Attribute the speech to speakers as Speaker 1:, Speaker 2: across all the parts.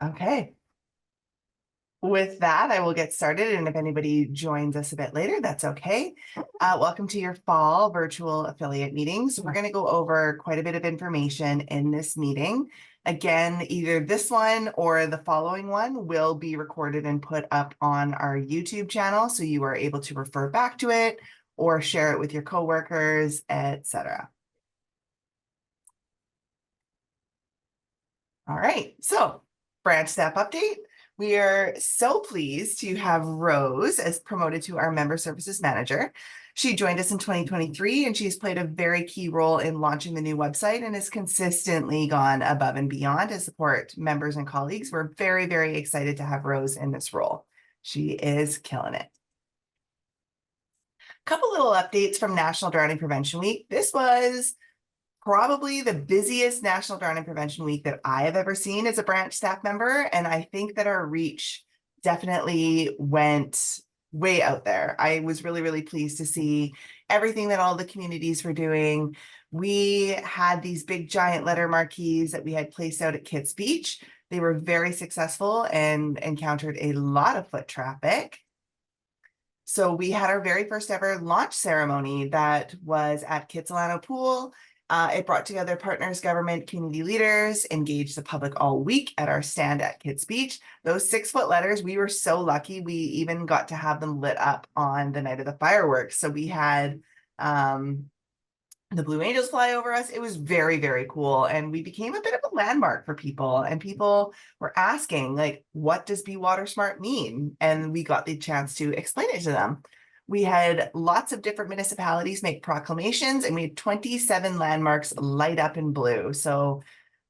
Speaker 1: Okay. With that, I will get started, and if anybody joins us a bit later, that's okay. Welcome to your fall virtual affiliate meetings. We're going to go over quite a bit of information in this meeting. Again, either this one or the following one will be recorded and put up on our YouTube channel, so you are able to refer back to it or share it with your coworkers, etc. All right, so branch staff update. We are so pleased to have Rose as promoted to our member services manager. She joined us in 2023 and she's played a very key role in launching the new website and has consistently gone above and beyond to support members and colleagues. We're very, very excited to have Rose in this role. She is killing it. Couple little updates from National Drowning Prevention Week. This was probably the busiest National Drowning Prevention Week that I have ever seen as a branch staff member. And I think that our reach definitely went way out there. I was really, really pleased to see everything that all the communities were doing. We had these big giant letter marquees that we had placed out at Kits Beach. They were very successful and encountered a lot of foot traffic. So we had our very first ever launch ceremony that was at Kitsilano Pool. It brought together partners, government, community leaders, engaged the public all week at our stand at Kits Beach. Those 6-foot letters, we were so lucky. We even got to have them lit up on the night of the fireworks. So we had the Blue Angels fly over us. It was very, very cool. And we became a bit of a landmark for people. And people were asking, like, what does Be Water Smart mean? And we got the chance to explain it to them. We had lots of different municipalities make proclamations, and we had 27 landmarks light up in blue. So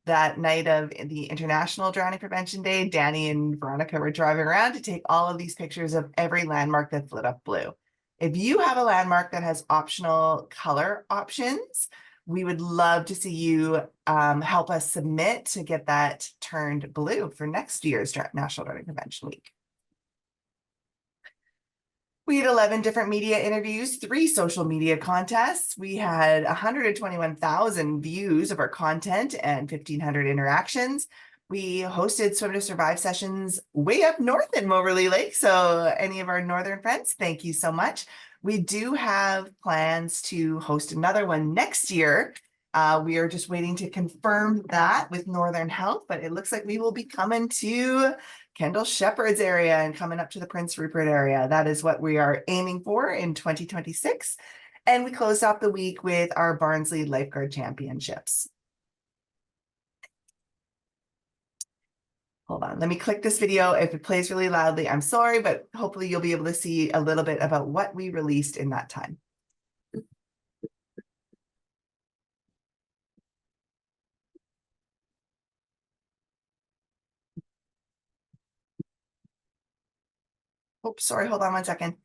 Speaker 1: that night of the International Drowning Prevention Day, Danny and Veronica were driving around to take all of these pictures of every landmark that's lit up blue. If you have a landmark that has optional color options, we would love to see you help us submit to get that turned blue for next year's National Drowning Prevention Week. We had 11 different media interviews, 3 social media contests. We had 121,000 views of our content and 1,500 interactions. We hosted Swim to Survive sessions way up north in Moberly Lake. So any of our northern friends, thank you so much. We do have plans to host another one next year. We are just waiting to confirm that with Northern Health, but it looks like we will be coming to Kendall Shepherd's area and coming up to the Prince Rupert area. That is what we are aiming for in 2026. And we closed off the week with our Barnsley Lifeguard Championships. Hold on, let me click this video. If it plays really loudly, I'm sorry, but hopefully you'll be able to see a little bit about what we released in that time. Oops, sorry, hold on one second.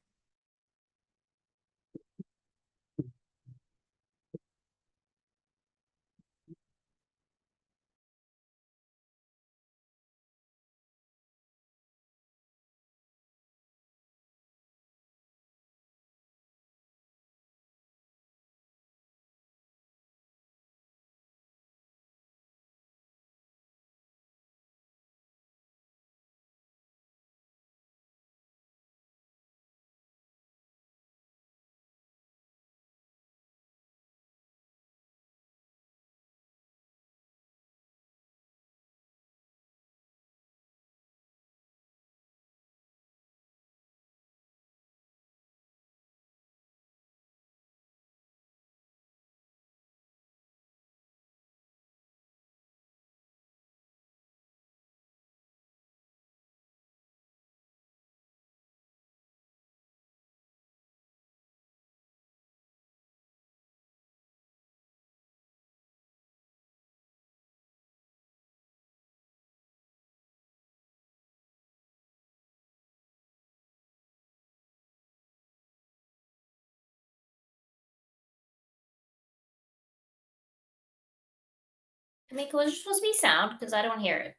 Speaker 2: Mika, was it supposed to be sound? Because I don't hear it.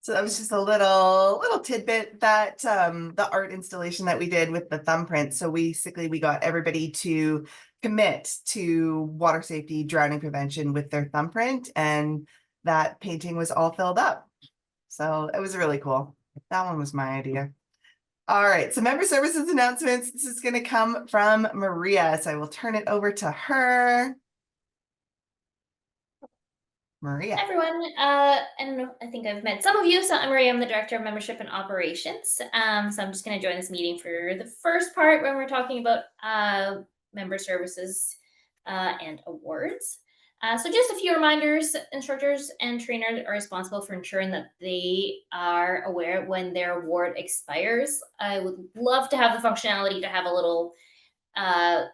Speaker 1: So that was just a little tidbit that the art installation that we did with the thumbprint. So basically we got everybody to commit to water safety, drowning prevention with their thumbprint, and that painting was all filled up. So it was really cool. That one was my idea. All right, so member services announcements. This is going to come from Maria, so I will turn it over to her. Maria.
Speaker 2: Hi, everyone. And I think I've met some of you. So I'm Maria. I'm the Director of Membership and Operations. So I'm just going to join this meeting for the first part when we're talking about member services and awards. So just a few reminders: instructors and trainers are responsible for ensuring that they are aware when their award expires. I would love to have the functionality to have a little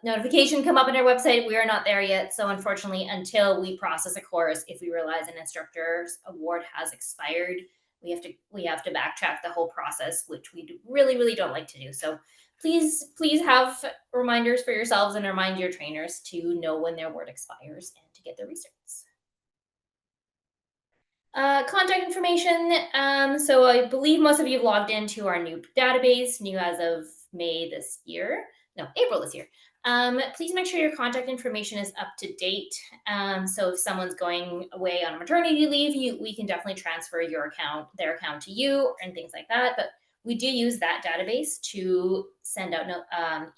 Speaker 2: notification come up on our website. We are not there yet. So unfortunately, until we process a course, if we realize an instructor's award has expired, we have to backtrack the whole process, which we really don't like to do. So please have reminders for yourselves and remind your trainers to know when their award expires and to get their recerts. Contact information. So I believe most of you have logged into our new database, new as of April this year. Please make sure your contact information is up to date. So if someone's going away on maternity leave, we can definitely transfer their account to you and things like that. But we do use that database to send out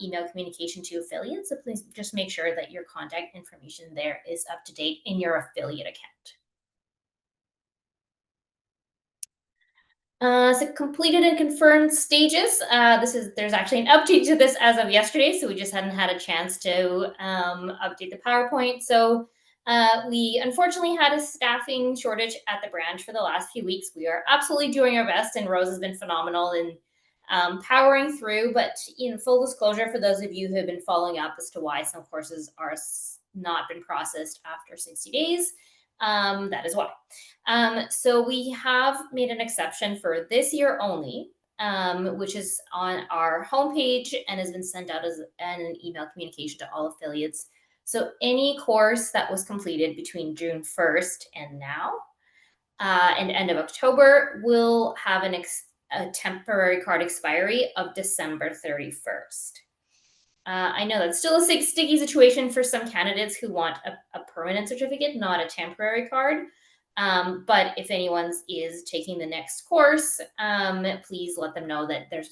Speaker 2: email communication to affiliates. So please just make sure that your contact information there is up to date in your affiliate account. So completed and confirmed stages. There's actually an update to this as of yesterday, so we just hadn't had a chance to update the PowerPoint. So we unfortunately had a staffing shortage at the branch for the last few weeks. We are absolutely doing our best, and Rose has been phenomenal in powering through. But in full disclosure, for those of you who have been following up as to why some courses are not been processed after 60 days, that is why. So we have made an exception for this year only, which is on our homepage and has been sent out as an email communication to all affiliates. So any course that was completed between June 1st and now, and end of October, will have a temporary card expiry of December 31st. I know that's still a sticky situation for some candidates who want a permanent certificate, not a temporary card. But if anyone is taking the next course, please let them know that their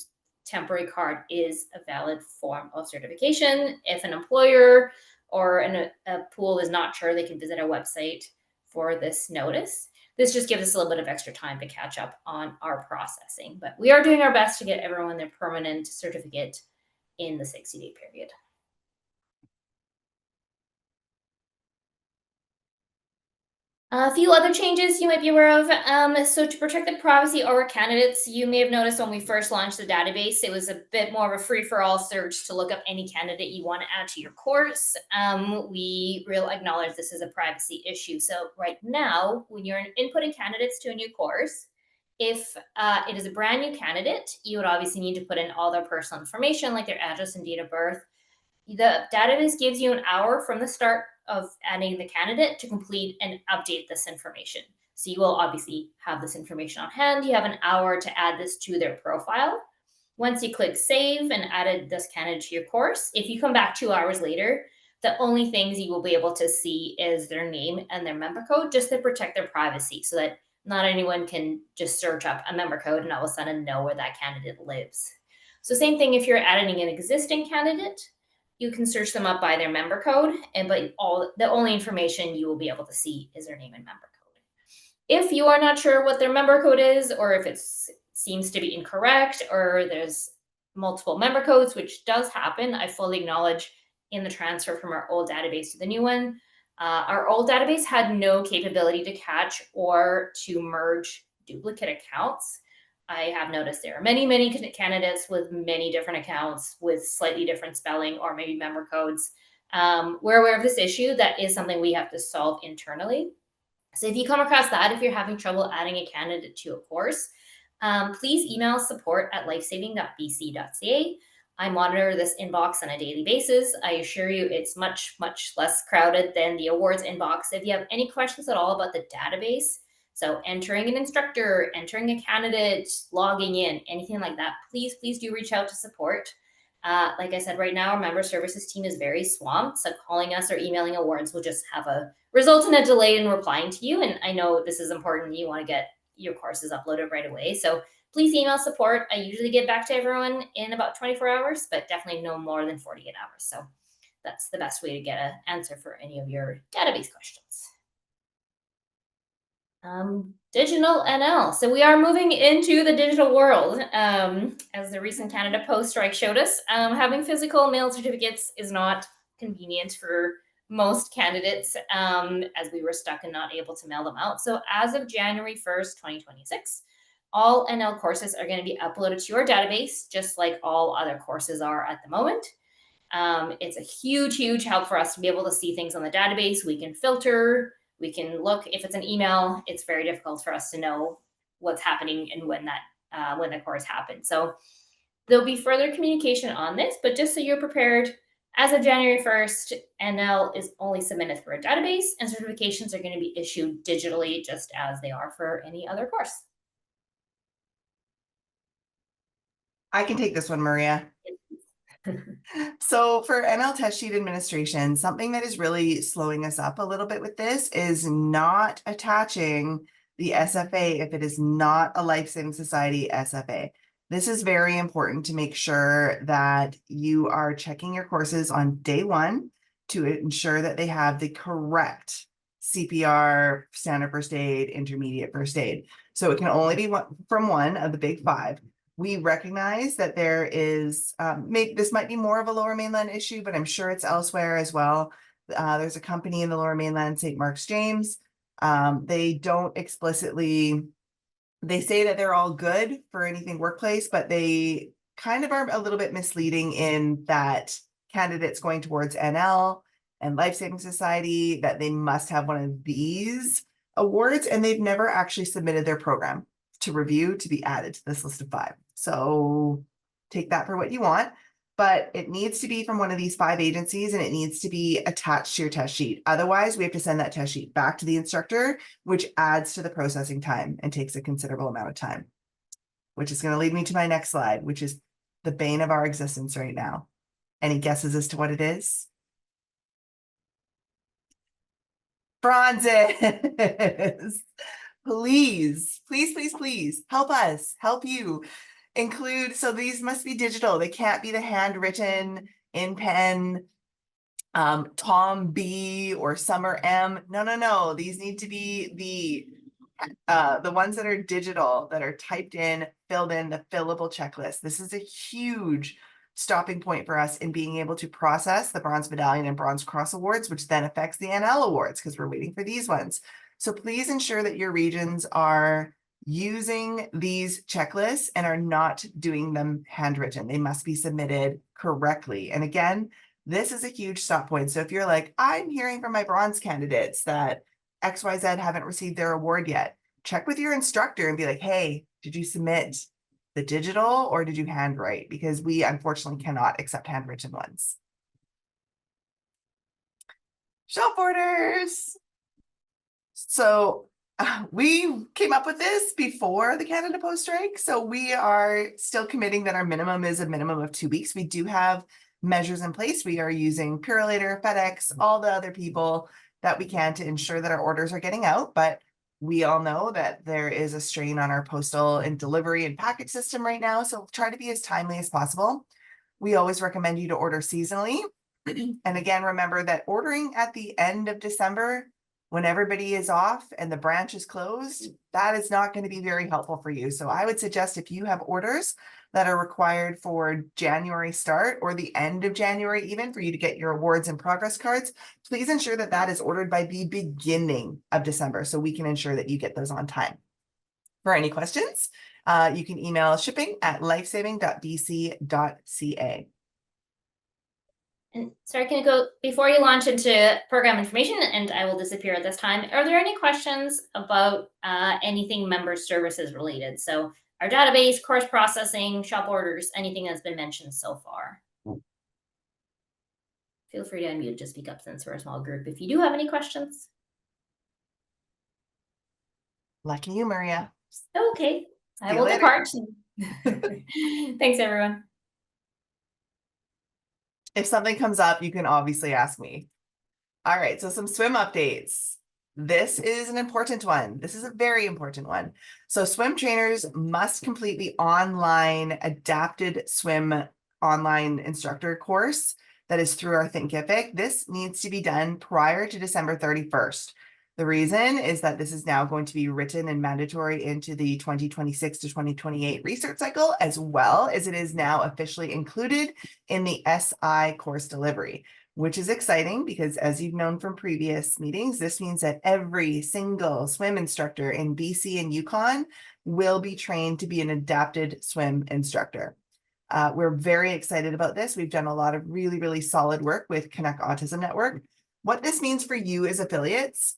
Speaker 2: temporary card is a valid form of certification. If an employer or a pool is not sure, they can visit our website for this notice. This just gives us a little bit of extra time to catch up on our processing. But we are doing our best to get everyone their permanent certificate in the 60-day period. A few other changes you might be aware of. So to protect the privacy of our candidates, you may have noticed when we first launched the database, it was a bit more of a free-for-all search to look up any candidate you want to add to your course. We acknowledge this is a privacy issue. So right now, when you're inputting candidates to a new course, if it is a brand new candidate, you would obviously need to put in all their personal information, like their address and date of birth. The database gives you an hour from the start of adding the candidate to complete and update this information. So you will obviously have this information on hand. You have an hour to add this to their profile. Once you click save and added this candidate to your course, if you come back 2 hours later, the only things you will be able to see is their name and their member code, just to protect their privacy, so that not anyone can just search up a member code and all of a sudden know where that candidate lives. So same thing if you're adding an existing candidate, you can search them up by their member code, but the only information you will be able to see is their name and member code. If you are not sure what their member code is, or if it seems to be incorrect, or there's multiple member codes, which does happen, I fully acknowledge in the transfer from our old database to the new one. Our old database had no capability to catch or to merge duplicate accounts. I have noticed there are many candidates with many different accounts with slightly different spelling or maybe member codes. We're aware of this issue. That is something we have to solve internally. So if you come across that, if you're having trouble adding a candidate to a course, please email support@lifesaving.bc.ca. I monitor this inbox on a daily basis. I assure you it's much less crowded than the awards inbox. If you have any questions at all about the database, So entering an instructor, entering a candidate, logging in, anything like that, please, please do reach out to support. Like I said, right now, our member services team is very swamped. So calling us or emailing awards will just have a result in a delay in replying to you. And I know this is important. You want to get your courses uploaded right away. So please email support. I usually get back to everyone in about 24 hours, but definitely no more than 48 hours. So that's the best way to get an answer for any of your database questions. Digital NL. So we are moving into the digital world. As the recent Canada Post strike showed us, having physical mail certificates is not convenient for most candidates, as we were stuck and not able to mail them out. So as of January 1st, 2026, all NL courses are going to be uploaded to your database, just like all other courses are at the moment. It's a huge, huge help for us to be able to see things on the database. We can filter, we can look. If it's an email, it's very difficult for us to know what's happening and when the course happened. So there'll be further communication on this, but just so you're prepared, as of January 1st, NL is only submitted through a database, and certifications are going to be issued digitally, just as they are for any other course.
Speaker 1: I can take this one, Maria. So for NL test sheet administration, something that is really slowing us up a little bit with this is not attaching the SFA if it is not a Life Saving Society SFA. This is very important to make sure that you are checking your courses on day one to ensure that they have the correct CPR, standard first aid, intermediate first aid. So it can only be from one of the big five. We recognize that there is, this might be more of a Lower Mainland issue, but I'm sure it's elsewhere as well. There's a company in the Lower Mainland, St. Mark's James. They don't explicitly, they say that they're all good for anything workplace, but they kind of are a little bit misleading in that candidates going towards NL and Life Saving Society, that they must have one of these awards, and they've never actually submitted their program to review to be added to this list of five. So take that for what you want, but it needs to be from one of these five agencies and it needs to be attached to your test sheet. Otherwise, we have to send that test sheet back to the instructor, which adds to the processing time and takes a considerable amount of time, which is going to lead me to my next slide, which is the bane of our existence right now. Any guesses as to what it is? Bronzes. Please, please, please, please help us, help you include. So these must be digital. They can't be the handwritten in pen, Tom B or Summer M. No. These need to be the ones that are digital, that are typed in, filled in, the fillable checklist. This is a huge stopping point for us in being able to process the Bronze Medallion and Bronze Cross Awards, which then affects the NL Awards because we're waiting for these ones. So please ensure that your regions are using these checklists and are not doing them handwritten. They must be submitted correctly. And again, this is a huge stop point. So if you're like, I'm hearing from my bronze candidates that XYZ haven't received their award yet, check with your instructor and be like, hey, did you submit the digital or did you handwrite? Because we unfortunately cannot accept handwritten ones. Shelf orders. So we came up with this before the Canada Post strike. So we are still committing that our minimum is a minimum of 2 weeks. We do have measures in place. We are using Purolator, FedEx, all the other people that we can to ensure that our orders are getting out. But we all know that there is a strain on our postal and delivery and package system right now. So try to be as timely as possible. We always recommend you to order seasonally. And again, remember that ordering at the end of December, when everybody is off and the branch is closed, that is not going to be very helpful for you. So I would suggest if you have orders that are required for January start or the end of January, even for you to get your awards and progress cards, please ensure that that is ordered by the beginning of December so we can ensure that you get those on time. For any questions, you can email shipping@lifesaving.bc.ca.
Speaker 2: And sorry, can I go before you launch into program information, and I will disappear at this time. Are there any questions about anything member services related? So our database, course processing, shop orders, anything that's been mentioned so far. Feel free to unmute to speak up since we're a small group if you do have any questions.
Speaker 1: Lucky you, Maria.
Speaker 2: Okay, I
Speaker 1: See you
Speaker 2: will
Speaker 1: later.
Speaker 2: depart. Thanks, everyone.
Speaker 1: If something comes up, you can obviously ask me. All right, so some swim updates. This is an important one. This is a very important one. So swim trainers must complete the online adapted swim online instructor course that is through our Thinkific. This needs to be done prior to December 31st. The reason is that this is now going to be written and mandatory into the 2026 to 2028 research cycle, as well as it is now officially included in the SI course delivery, which is exciting because, as you've known from previous meetings, this means that every single swim instructor in BC and Yukon will be trained to be an adapted swim instructor. We're very excited about this. We've done a lot of really, really solid work with Connect Autism Network. What this means for you as affiliates,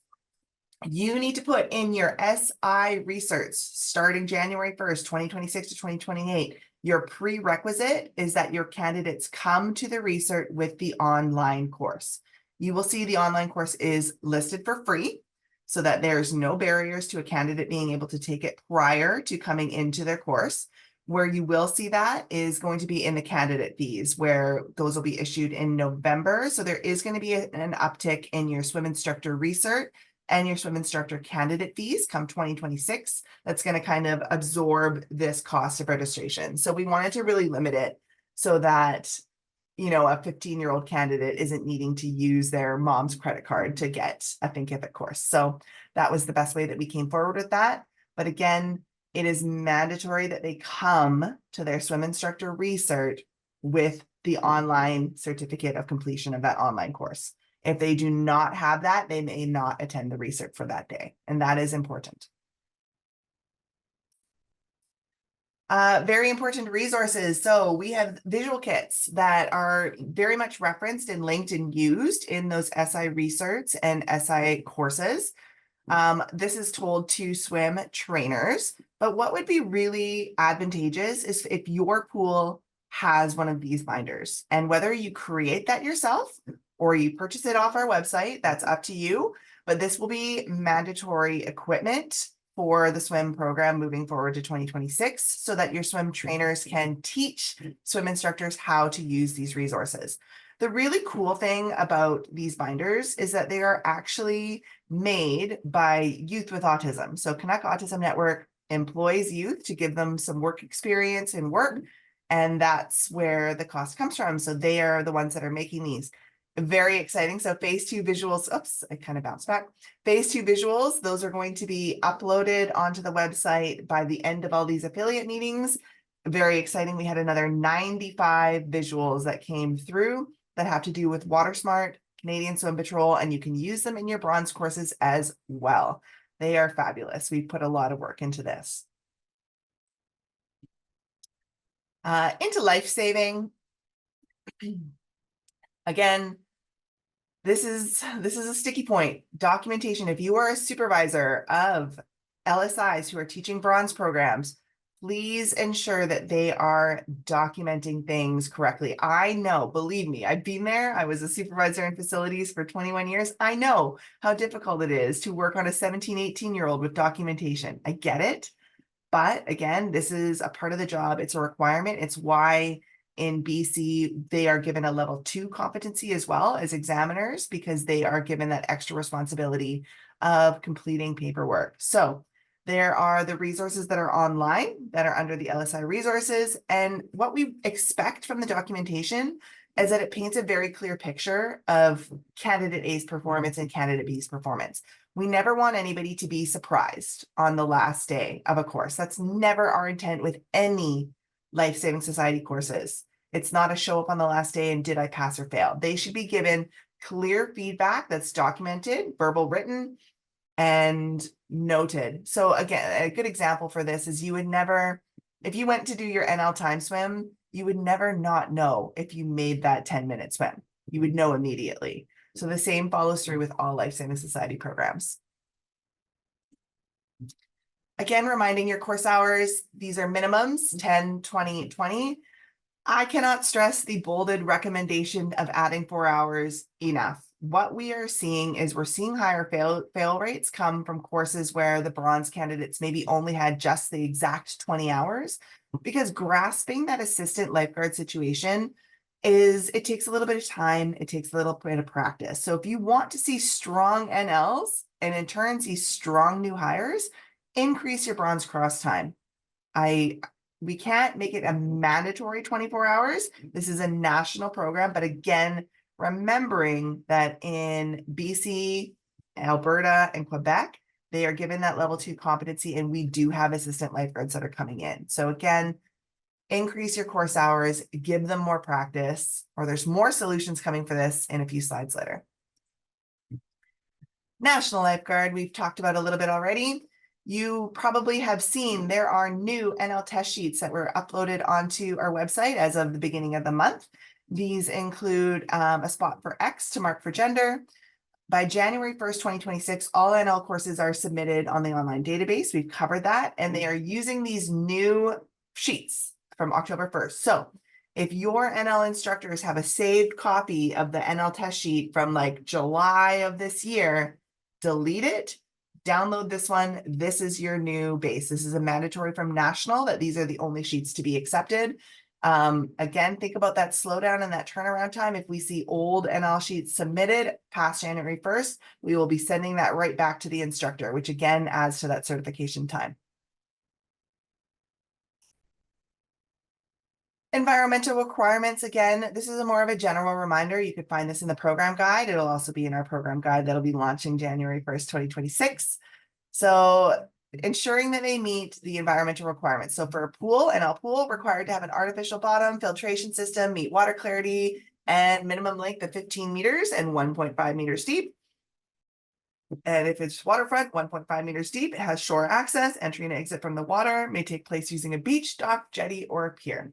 Speaker 1: you need to put in your SI research starting January 1st, 2026 to 2028. Your prerequisite is that your candidates come to the research with the online course. You will see the online course is listed for free so that there's no barriers to a candidate being able to take it prior to coming into their course. Where you will see that is going to be in the candidate fees, where those will be issued in November. So there is going to be an uptick in your swim instructor research and your swim instructor candidate fees come 2026. That's going to kind of absorb this cost of registration. So we wanted to really limit it so that, you know, a 15-year-old candidate isn't needing to use their mom's credit card to get a Thinkific course. So that was the best way that we came forward with that. But again, it is mandatory that they come to their swim instructor research with the online certificate of completion of that online course. If they do not have that, they may not attend the research for that day, and that is important. Very important resources. So we have visual kits that are very much referenced and linked and used in those SI research and SI courses. This is told to swim trainers, but what would be really advantageous is if your pool has one of these binders, and whether you create that yourself or you purchase it off our website, that's up to you. But this will be mandatory equipment for the swim program moving forward to 2026 so that your swim trainers can teach swim instructors how to use these resources. The really cool thing about these binders is that they are actually made by youth with autism. So Connect Autism Network employs youth to give them some work experience and work, and that's where the cost comes from. So they are the ones that are making these. Very exciting. So phase 2 visuals, oops, I kind of bounced back. Phase 2 visuals, those are going to be uploaded onto the website by the end of all these affiliate meetings. Very exciting. We had another 95 visuals that came through that have to do with WaterSmart, Canadian Swim Patrol, and you can use them in your bronze courses as well. They are fabulous. We put a lot of work into this. Into life saving. Again, this is a sticky point. Documentation. If you are a supervisor of LSIs who are teaching bronze programs, please ensure that they are documenting things correctly. I know, believe me, I've been there. I was a supervisor in facilities for 21 years. I know how difficult it is to work on a 17, 18-year-old with documentation. I get it. But again, this is a part of the job. It's a requirement. It's why in BC, they are given a level 2 competency as well as examiners, because they are given that extra responsibility of completing paperwork. So there are the resources that are online that are under the LSI resources. And what we expect from the documentation is that it paints a very clear picture of candidate A's performance and candidate B's performance. We never want anybody to be surprised on the last day of a course. That's never our intent with any Life Saving Society courses. It's not a show up on the last day and did I pass or fail. They should be given clear feedback that's documented, verbal, written, and noted. So again, a good example for this is you would never, if you went to do your NL time swim, you would never not know if you made that 10-minute swim. You would know immediately. So the same follows through with all Life Saving Society programs. Again, reminding your course hours, these are minimums, 10, 20, 20. I cannot stress the bolded recommendation of adding 4 hours enough. what we are seeing is we're seeing higher fail rates come from courses where the bronze candidates maybe only had just the exact 20 hours, because grasping that assistant lifeguard situation it takes a little bit of time, it takes a little bit of practice. So if you want to see strong NLs and in turn see strong new hires, increase your bronze cross time. We can't make it a mandatory 24 hours. This is a national program, but again, remembering that in BC, Alberta, and Quebec, they are given that level 2 competency, and we do have assistant lifeguards that are coming in. So again, increase your course hours, give them more practice, or there's more solutions coming for this in a few slides later. National Lifeguard, we've talked about a little bit already. You probably have seen there are new NL test sheets that were uploaded onto our website as of the beginning of the month. These include a spot for X to mark for gender. By January 1st, 2026, all NL courses are submitted on the online database. We've covered that, and they are using these new sheets from October 1st. So if your NL instructors have a saved copy of the NL test sheet from like July of this year, delete it, download this one. This is your new base. This is a mandatory from National that these are the only sheets to be accepted. Again, think about that slowdown and that turnaround time. If we see old NL sheets submitted past January 1st, we will be sending that right back to the instructor, which again adds to that certification time. Environmental requirements, again, this is more of a general reminder. You could find this in the program guide. It'll also be in our program guide that'll be launching January 1st, 2026. So ensuring that they meet the environmental requirements. So for a pool, NL pool, required to have an artificial bottom, filtration system, meet water clarity, and minimum length of 15 meters and 1.5 meters deep. And if it's waterfront, 1.5 meters deep, it has shore access. Entry and exit from the water may take place using a beach, dock, jetty, or a pier.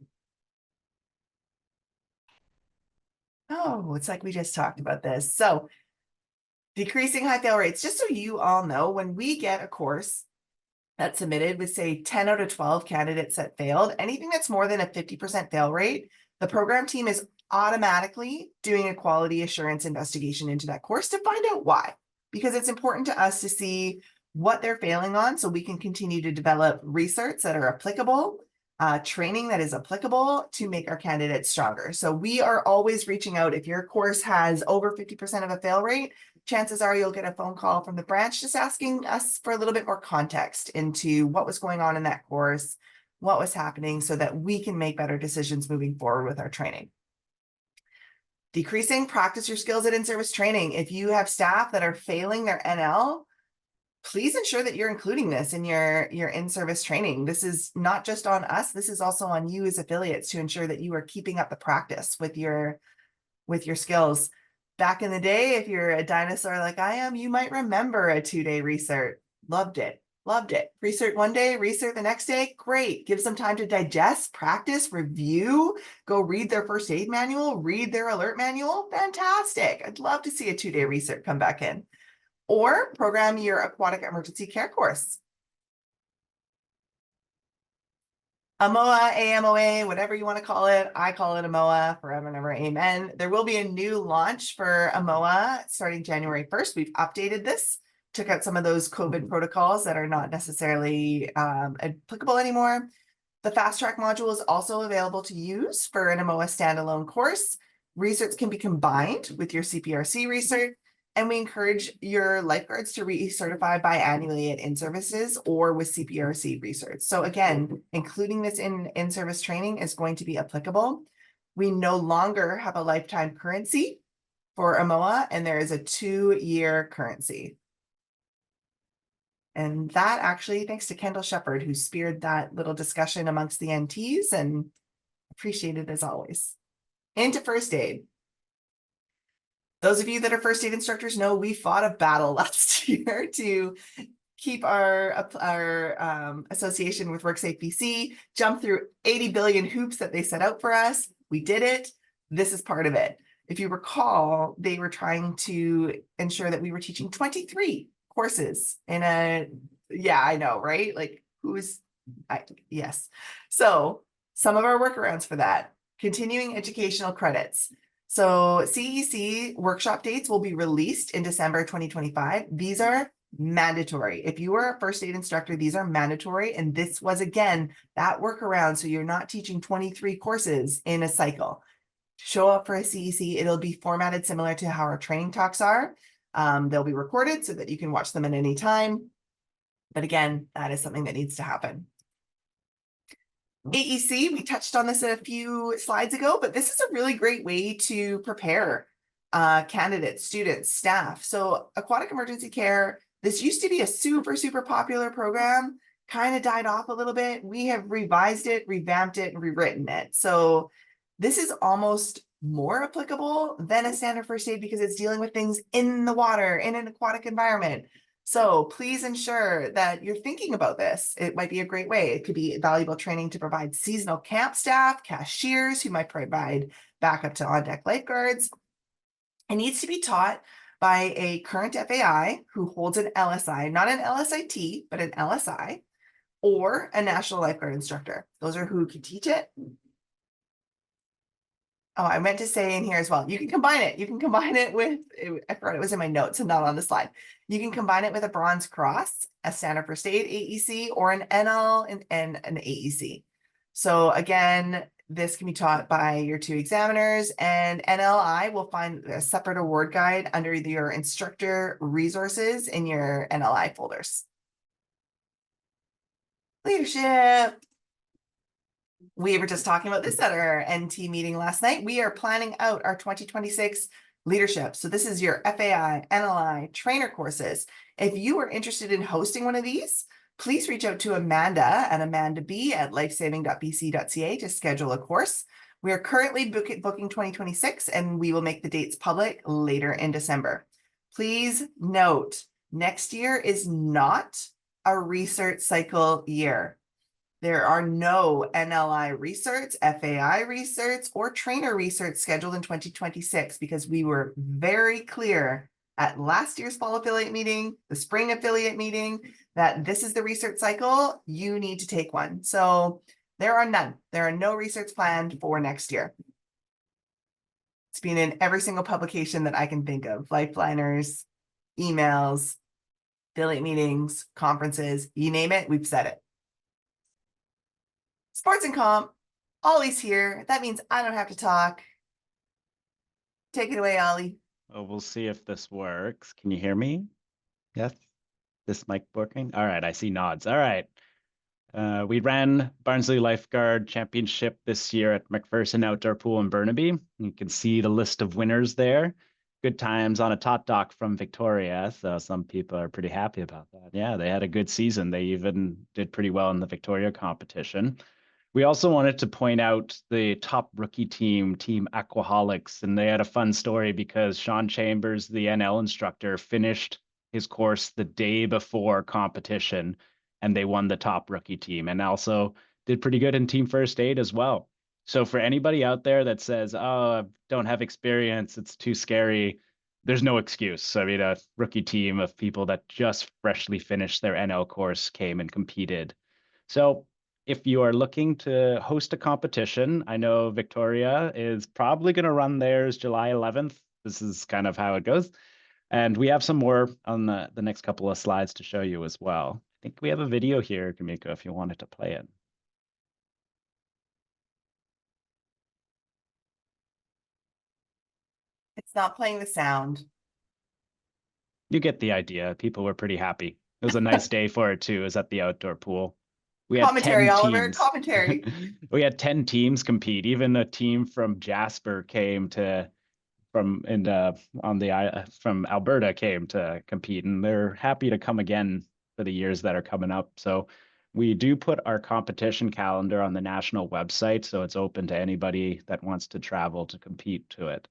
Speaker 1: Oh, it's like we just talked about this. So decreasing high fail rates, just so you all know, when we get a course that's submitted with say 10 out of 12 candidates that failed, anything that's more than a 50% fail rate, the program team is automatically doing a quality assurance investigation into that course to find out why, because it's important to us to see what they're failing on so we can continue to develop research that are applicable, training that is applicable to make our candidates stronger. So we are always reaching out. If your course has over 50% of a fail rate, chances are you'll get a phone call from the branch just asking us for a little bit more context into what was going on in that course, what was happening, so that we can make better decisions moving forward with our training. Decreasing, practice your skills at in-service training. If you have staff that are failing their NL, please ensure that you're including this in your in-service training. This is not just on us. This is also on you as affiliates to ensure that you are keeping up the practice with your skills. Back in the day, if you're a dinosaur like I am, you might remember a 2-day recert. Loved it. Recert one day, recert the next day. Great. Give them time to digest, practice, review, go read their first aid manual, read their alert manual. Fantastic. I'd love to see a 2-day recert come back in. Or program your aquatic emergency care course. AMOA, AMOA, whatever you want to call it. I call it AMOA, forever and ever, amen. There will be a new launch for AMOA starting January 1st. We've updated this, took out some of those COVID protocols that are not necessarily applicable anymore. The fast track module is also available to use for an AMOA standalone course. Research can be combined with your CPRC research. And we encourage your lifeguards to recertify biannually at in-services or with CPRC research. So again, including this in in-service training is going to be applicable. We no longer have a lifetime currency for AMOA, and there is a 2-year currency. And that actually, thanks to Kendall Shepard, who speared that little discussion amongst the NTs, and appreciated as always. Into first aid. Those of you that are first aid instructors know we fought a battle last year to keep our association with WorkSafe BC, jump through 80 billion hoops that they set out for us. We did it. This is part of it. If you recall, they were trying to ensure that we were teaching 23 courses in a, yeah, I know, right? Like yes. So some of our workarounds for that, continuing educational credits. So CEC workshop dates will be released in December 2025. These are mandatory. If you are a first aid instructor, these are mandatory. And this was, again, that workaround. So you're not teaching 23 courses in a cycle. Show up for a CEC. It'll be formatted similar to how our training talks are. They'll be recorded so that you can watch them at any time. But again, that is something that needs to happen. AEC, we touched on this a few slides ago, but this is a really great way to prepare candidates, students, staff. So aquatic emergency care, this used to be a super, super popular program, kind of died off a little bit. We have revised it, revamped it, and rewritten it. So this is almost more applicable than a standard first aid because it's dealing with things in the water, in an aquatic environment. So please ensure that you're thinking about this. It might be a great way. It could be valuable training to provide seasonal camp staff, cashiers who might provide backup to on-deck lifeguards. It needs to be taught by a current FAI who holds an LSI, not an LSIT, but an LSI, or a national lifeguard instructor. Those are who can teach it. Oh, I meant to say in here as well, you can combine it. You can combine it with, I forgot it was in my notes and not on the slide. You can combine it with a Bronze Cross, a Standard First Aid AEC, or an NL and an AEC. So again, this can be taught by your two examiners, and NLI will find a separate award guide under your instructor resources in your NLI folders. Leadership. We were just talking about this at our NT meeting last night. We are planning out our 2026 leadership. So this is your FAI, NLI, trainer courses. If you are interested in hosting one of these, please reach out to Amanda at amandab@lifesaving.bc.ca to schedule a course. We are currently booking 2026, and we will make the dates public later in December. Please note, next year is not a research cycle year. There are no NLI research, FAI research, or trainer research scheduled in 2026 because we were very clear at last year's fall affiliate meeting, the spring affiliate meeting, that this is the research cycle. You need to take one. So there are none. There are no research planned for next year. It's been in every single publication that I can think of, Lifeliners, emails, affiliate meetings, conferences, you name it, we've said it. Sports and comp, Ollie's here. That means I don't have to talk. Take it away, Ollie.
Speaker 3: Oh, we'll see if this works. Can you hear me? Yes. This mic working? All right, I see nods. All right. We ran Barnsley Lifeguard Championship this year at McPherson Outdoor Pool in Burnaby. You can see the list of winners there. Good times on a top dock from Victoria, so some people are pretty happy about that. Yeah, they had a good season. They even did pretty well in the Victoria competition. We also wanted to point out the top rookie team, Team Aquaholics, and they had a fun story because Sean Chambers, the NL instructor, finished his course the day before competition, and they won the top rookie team and also did pretty good in team first aid as well. So for anybody out there that says, oh, I don't have experience, it's too scary, there's no excuse. I mean, a rookie team of people that just freshly finished their NL course came and competed. So if you are looking to host a competition, I know Victoria is probably going to run theirs July 11th. This is kind of how it goes. And we have some more on the next couple of slides to show you as well. I think we have a video here, Kamiko, if you wanted to play it.
Speaker 1: It's not playing the sound.
Speaker 3: You get the idea. People were pretty happy. It was a nice day for it too. It was at the outdoor pool. We had
Speaker 1: Commentary,
Speaker 3: 10
Speaker 1: Oliver,
Speaker 3: teams.
Speaker 1: commentary.
Speaker 3: We had 10 teams compete. Even a team from Jasper came to from Alberta came to compete, and they're happy to come again for the years that are coming up. So we do put our competition calendar on the national website, so it's open to anybody that wants to travel to compete to it.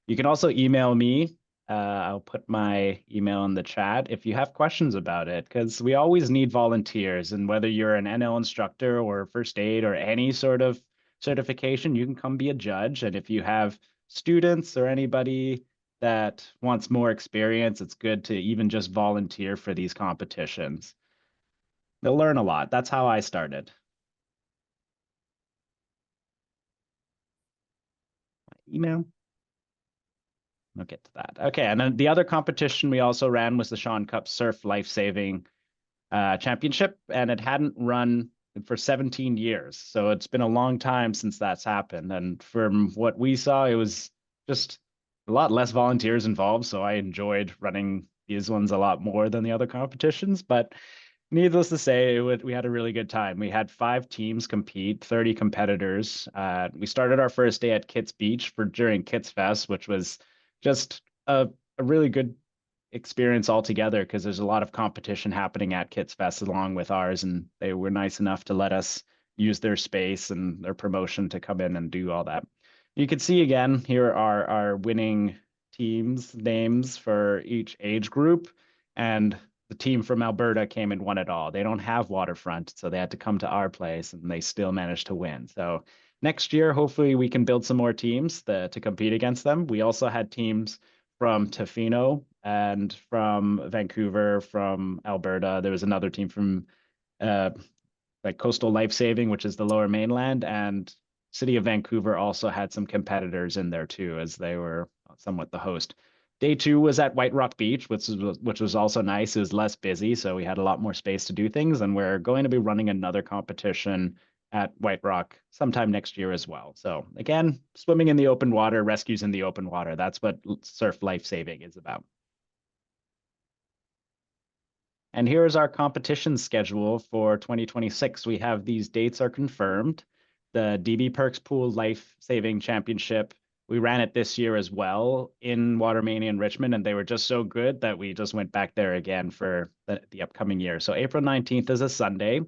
Speaker 3: You can also email me. I'll put my email in the chat if you have questions about it, because we always need volunteers. And whether you're an NL instructor or first aid or any sort of certification, you can come be a judge. And if you have students or anybody that wants more experience, it's good to even just volunteer for these competitions. They'll learn a lot. That's how I started. My email. I'll get to that. Okay, and then the other competition we also ran was the Sean Cup Surf Life-Saving Championship, and it hadn't run for 17 years. So it's been a long time since that's happened. And from what we saw, it was just a lot less volunteers involved. So I enjoyed running these ones a lot more than the other competitions. But needless to say, we had a really good time. We had 5 teams compete, 30 competitors. We started our first day at Kits Beach during Kits Fest, which was just a really good experience altogether because there's a lot of competition happening at Kits Fest along with ours, and they were nice enough to let us use their space and their promotion to come in and do all that. You can see again, here are our winning teams names for each age group, and the team from Alberta came and won it all. They don't have waterfront, so they had to come to our place and they still managed to win. So next year, hopefully we can build some more teams to compete against them. We also had teams from Tofino and from Vancouver, from Alberta. There was another team from like Coastal Life-Saving, which is the Lower Mainland, and City of Vancouver also had some competitors in there too, as they were somewhat the host. Day 2 was at White Rock Beach, which was also nice. It was less busy, so we had a lot more space to do things, and we're going to be running another competition at White Rock sometime next year as well. So again, swimming in the open water, rescues in the open water. That's what Surf Life-Saving is about. And here is our competition schedule for 2026. We have these dates are confirmed. The DB Perks Pool Life-Saving Championship, we ran it this year as well in Watermania in Richmond, and they were just so good that we just went back there again for the upcoming year. So April 19th is a Sunday.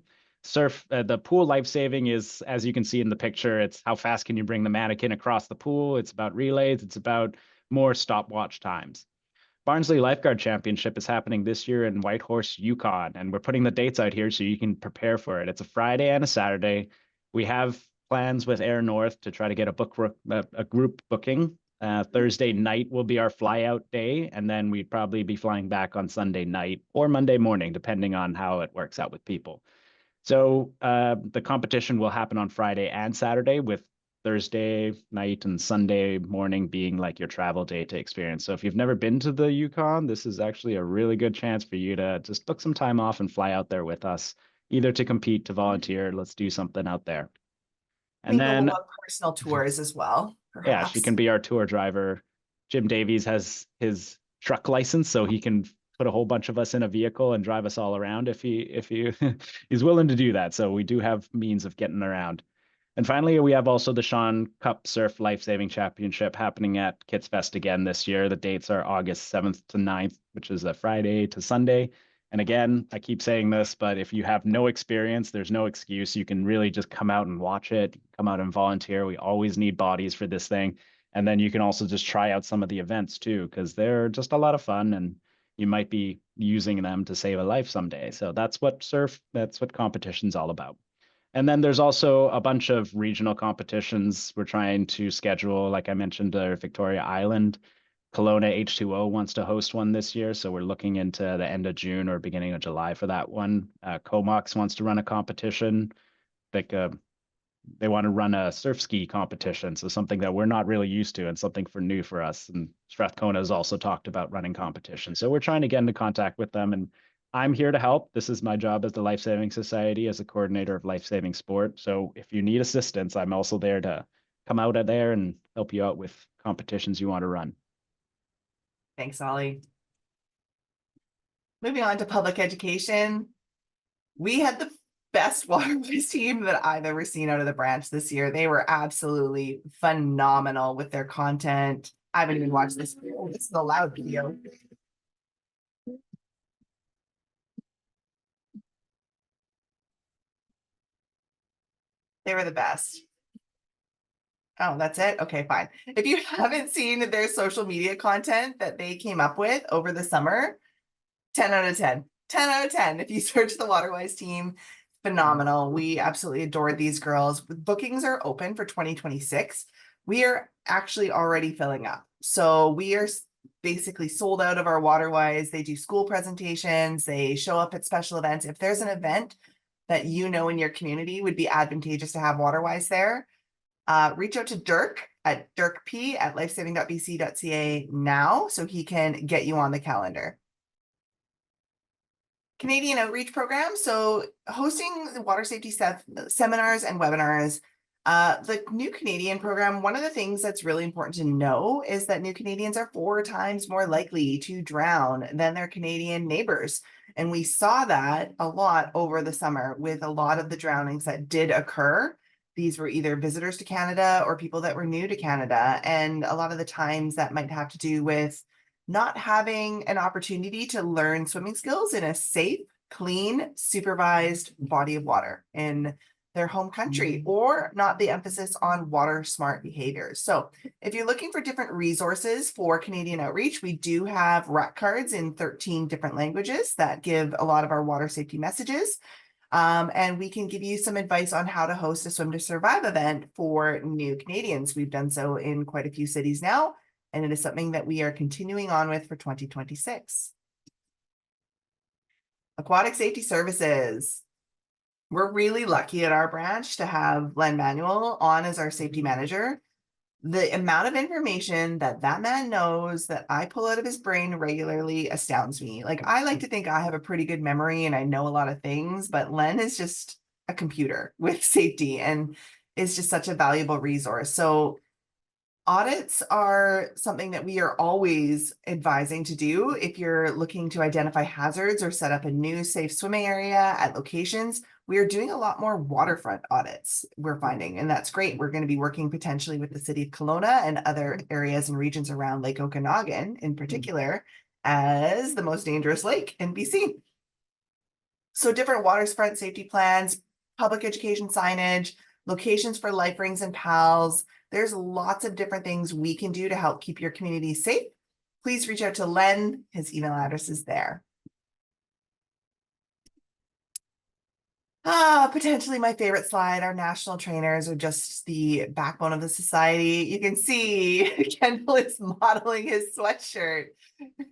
Speaker 3: The pool life-saving is, as you can see in the picture, it's how fast can you bring the mannequin across the pool. It's about relays. It's about more stopwatch times. Barnsley Lifeguard Championship is happening this year in Whitehorse, Yukon, and we're putting the dates out here so you can prepare for it. It's a Friday and a Saturday. We have plans with Air North to try to get a group booking. Thursday night will be our flyout day, and then we'd probably be flying back on Sunday night or Monday morning, depending on how it works out with people. So the competition will happen on Friday and Saturday, with Thursday night and Sunday morning being like your travel day to experience. So if you've never been to the Yukon, this is actually a really good chance for you to just book some time off and fly out there with us, either to compete, to volunteer. Let's do something out there. And then
Speaker 1: we'll personal tours as well. Perhaps.
Speaker 3: Yeah, she can be our tour driver. Jim Davies has his truck license, so he can put a whole bunch of us in a vehicle and drive us all around if he he's willing to do that. So we do have means of getting around. And finally, we have also the Sean Cup Surf Life-Saving Championship happening at Kits Fest again this year. The dates are August 7th to 9th, which is a Friday to Sunday. And again, I keep saying this, but if you have no experience, there's no excuse. You can really just come out and watch it, come out and volunteer. We always need bodies for this thing. And then you can also just try out some of the events too, because they're just a lot of fun and you might be using them to save a life someday. So that's what competition's all about. And then there's also a bunch of regional competitions we're trying to schedule. Like I mentioned, Victoria Island, Kelowna H2O wants to host one this year. So we're looking into the end of June or beginning of July for that one. Comox wants to run a competition. Like they want to run a surf ski competition. So something that we're not really used to and something new for us. And Strathcona has also talked about running competitions. So we're trying to get into contact with them, and I'm here to help. This is my job as the Life Saving Society as a coordinator of life-saving sport. So if you need assistance, I'm also there to come out of there and help you out with competitions you want to run.
Speaker 1: Thanks, Ollie. Moving on to public education. We had the best waterways team that I've ever seen out of the branch this year. They were absolutely phenomenal with their content. I haven't even watched this. Oh, this is a loud video. They were the best. Oh, that's it? Okay, fine. If you haven't seen their social media content that they came up with over the summer, 10 out of 10. 10 out of 10. If you search the Waterwise team, phenomenal. We absolutely adored these girls. Bookings are open for 2026. We are actually already filling up. So we are basically sold out of our Waterwise. They do school presentations. They show up at special events. If there's an event that you know in your community would be advantageous to have Waterwise there, reach out to Dirk at dirkp@lifesaving.bc.ca now so he can get you on the calendar. Canadian Outreach Program. So hosting water safety seminars and webinars. The New Canadian program, one of the things that's really important to know is that new Canadians are 4 times more likely to drown than their Canadian neighbors. And we saw that a lot over the summer with a lot of the drownings that did occur. These were either visitors to Canada or people that were new to Canada. And a lot of the times that might have to do with not having an opportunity to learn swimming skills in a safe, clean, supervised body of water in their home country, or not the emphasis on water smart behaviors. So if you're looking for different resources for Canadian Outreach, we do have RAC cards in 13 different languages that give a lot of our water safety messages. And we can give you some advice on how to host a Swim to Survive event for new Canadians. We've done so in quite a few cities now, and it is something that we are continuing on with for 2026. Aquatic Safety Services. We're really lucky at our branch to have Len Manuel on as our safety manager. The amount of information that man knows that I pull out of his brain regularly astounds me. Like, I like to think I have a pretty good memory and I know a lot of things, but Len is just a computer with safety and is just such a valuable resource. So audits are something that we are always advising to do if you're looking to identify hazards or set up a new safe swimming area at locations. We are doing a lot more waterfront audits, we're finding, and that's great. We're going to be working potentially with the city of Kelowna and other areas and regions around Lake Okanagan in particular as the most dangerous lake in BC. So different waterfront safety plans, public education signage, locations for life rings and PALs. There's lots of different things we can do to help keep your community safe. Please reach out to Len. His email address is there. Potentially my favorite slide. Our national trainers are just the backbone of the society. You can see Kendall is modeling his sweatshirt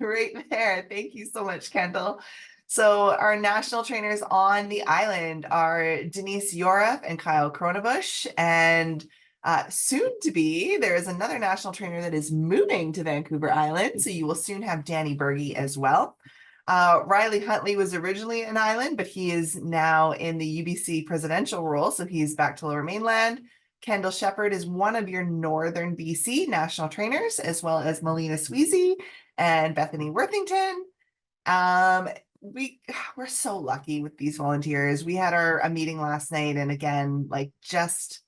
Speaker 1: right there. Thank you so much, Kendall. So our national trainers on the island are Denise Yorup and Kyle Kronebush, and soon to be, there is another national trainer that is moving to Vancouver Island. So you will soon have Danny Berge as well. Riley Huntley was originally an island, but he is now in the UBC presidential role. So he's back to Lower Mainland. Kendall Shepard is one of your Northern BC national trainers, as well as Melina Sweezy and Bethany Worthington. We're so lucky with these volunteers. We had a meeting last night, and again, like, just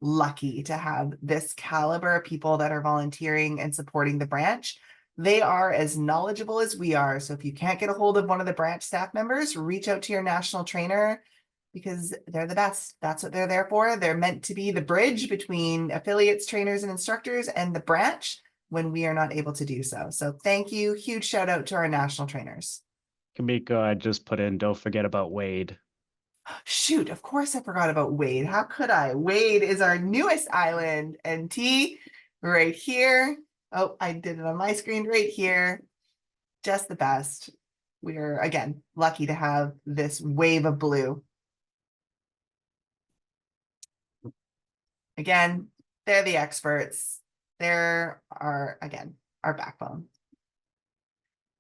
Speaker 1: lucky to have this caliber of people that are volunteering and supporting the branch. They are as knowledgeable as we are. So if you can't get a hold of one of the branch staff members, reach out to your national trainer because they're the best. That's what they're there for. They're meant to be the bridge between affiliates, trainers, and instructors and the branch when we are not able to do so. So thank you. Huge shout out to our national trainers.
Speaker 3: Kamiko, I just put in, don't forget about Wade.
Speaker 1: Shoot, of course I forgot about Wade. How could I? Wade is our newest island, NT, right here. Oh, I did it on my screen right here. Just the best. We are, again, lucky to have this wave of blue. Again, they're the experts. They're again, our backbone.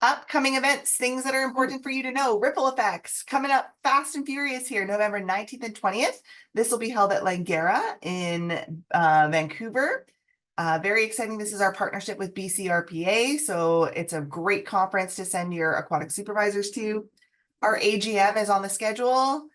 Speaker 1: Upcoming events, things that are important for you to know. Ripple Effects coming up fast and furious here, November 19th and 20th. This will be held at Langara in Vancouver. Very exciting. This is our partnership with BCRPA. So it's a great conference to send your aquatic supervisors to. Our AGM is on the schedule.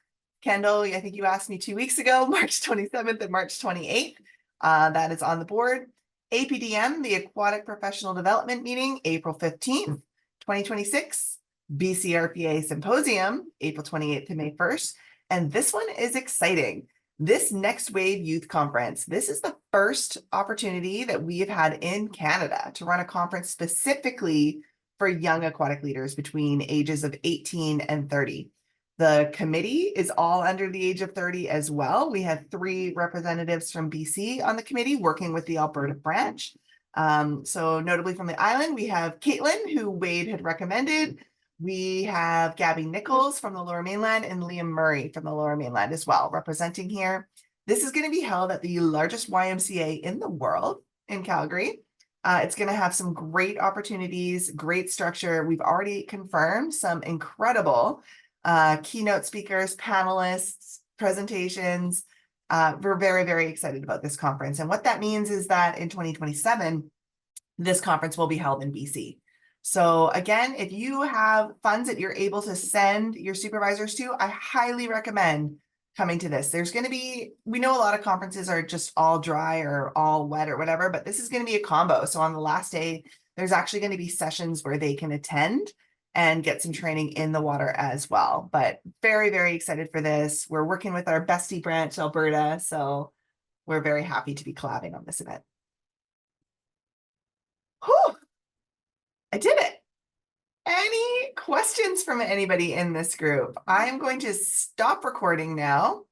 Speaker 1: Kendall, I think you asked me 2 weeks ago, March 27th and March 28th. That is on the board. APDM, the Aquatic Professional Development Meeting, April 15th. 2026, BCRPA Symposium, April 28th to May 1st. And this one is exciting. This Next Wave Youth Conference, this is the first opportunity that we have had in Canada to run a conference specifically for young aquatic leaders between ages of 18 and 30. The committee is all under the age of 30 as well. We have 3 representatives from BC on the committee working with the Alberta branch. So notably from the island, we have Caitlin, who Wade had recommended. We have Gabby Nichols from the Lower Mainland and Liam Murray from the Lower Mainland as well, representing here. This is going to be held at the largest YMCA in the world in Calgary. It's going to have some great opportunities, great structure. We've already confirmed some incredible keynote speakers, panelists, presentations. We're very, very excited about this conference. And what that means is that in 2027, this conference will be held in BC. So again, if you have funds that you're able to send your supervisors to, I highly recommend coming to this. There's going to be, we know a lot of conferences are just all dry or all wet or whatever, but this is going to be a combo. So on the last day, there's actually going to be sessions where they can attend and get some training in the water as well. But very, very excited for this. We're working with our bestie branch, Alberta. So we're very happy to be collabing on this event. Whew, I did it. Any questions from anybody in this group? I am going to stop recording now.